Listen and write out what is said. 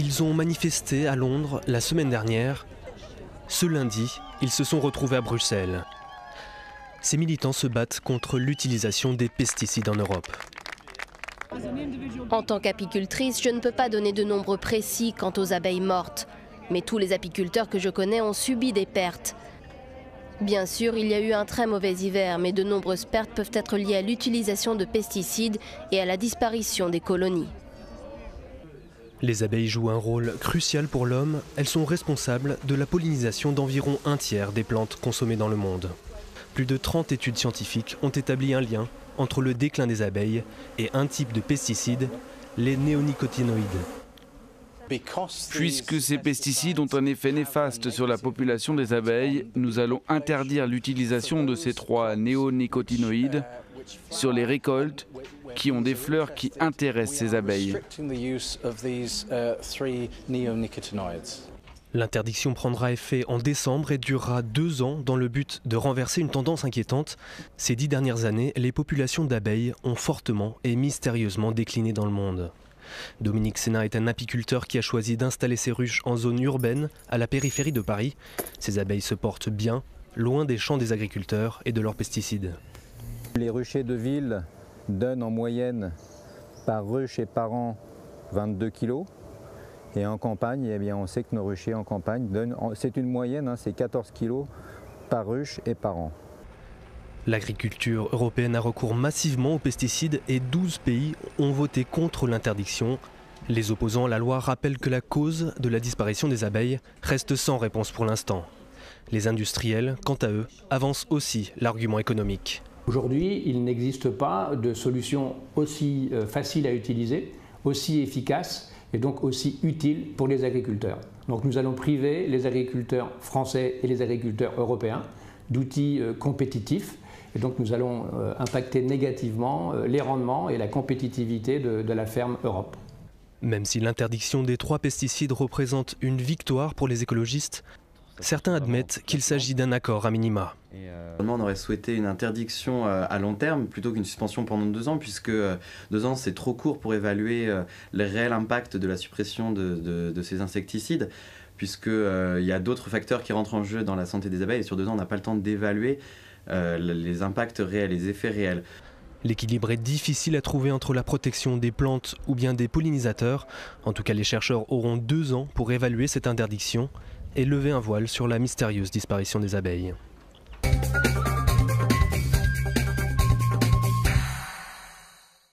Ils ont manifesté à Londres la semaine dernière. Ce lundi, ils se sont retrouvés à Bruxelles. Ces militants se battent contre l'utilisation des pesticides en Europe. En tant qu'apicultrice, je ne peux pas donner de nombres précis quant aux abeilles mortes. Mais tous les apiculteurs que je connais ont subi des pertes. Bien sûr, il y a eu un très mauvais hiver, mais de nombreuses pertes peuvent être liées à l'utilisation de pesticides et à la disparition des colonies. Les abeilles jouent un rôle crucial pour l'homme. Elles sont responsables de la pollinisation d'environ un tiers des plantes consommées dans le monde. Plus de 30 études scientifiques ont établi un lien entre le déclin des abeilles et un type de pesticide, les néonicotinoïdes. Puisque ces pesticides ont un effet néfaste sur la population des abeilles, nous allons interdire l'utilisation de ces 3 néonicotinoïdes sur les récoltes qui ont des fleurs qui intéressent ces abeilles. L'interdiction prendra effet en décembre et durera 2 ans dans le but de renverser une tendance inquiétante. Ces 10 dernières années, les populations d'abeilles ont fortement et mystérieusement décliné dans le monde. Dominique Sénat est un apiculteur qui a choisi d'installer ses ruches en zone urbaine, à la périphérie de Paris. Ces abeilles se portent bien, loin des champs des agriculteurs et de leurs pesticides. Les ruchers de ville donnent en moyenne par ruche et par an 22 kg. Et en campagne, eh bien, on sait que nos ruchers en campagne donnent, c'est une moyenne, c'est 14 kg par ruche et par an. L'agriculture européenne a recours massivement aux pesticides et 12 pays ont voté contre l'interdiction. Les opposants à la loi rappellent que la cause de la disparition des abeilles reste sans réponse pour l'instant. Les industriels, quant à eux, avancent aussi l'argument économique. Aujourd'hui, il n'existe pas de solution aussi facile à utiliser, aussi efficace et donc aussi utile pour les agriculteurs. Donc nous allons priver les agriculteurs français et les agriculteurs européens d'outils compétitifs. Et donc nous allons impacter négativement les rendements et la compétitivité de la ferme Europe. Même si l'interdiction des 3 pesticides représente une victoire pour les écologistes, certains admettent qu'il s'agit d'un accord à minima. On aurait souhaité une interdiction à long terme plutôt qu'une suspension pendant 2 ans, puisque 2 ans c'est trop court pour évaluer le réel impact de la suppression de ces insecticides, puisqu'il y a d'autres facteurs qui rentrent en jeu dans la santé des abeilles et sur 2 ans on n'a pas le temps d'évaluer les impacts réels, les effets réels. L'équilibre est difficile à trouver entre la protection des plantes ou bien des pollinisateurs. En tout cas, les chercheurs auront 2 ans pour évaluer cette interdiction et lever un voile sur la mystérieuse disparition des abeilles.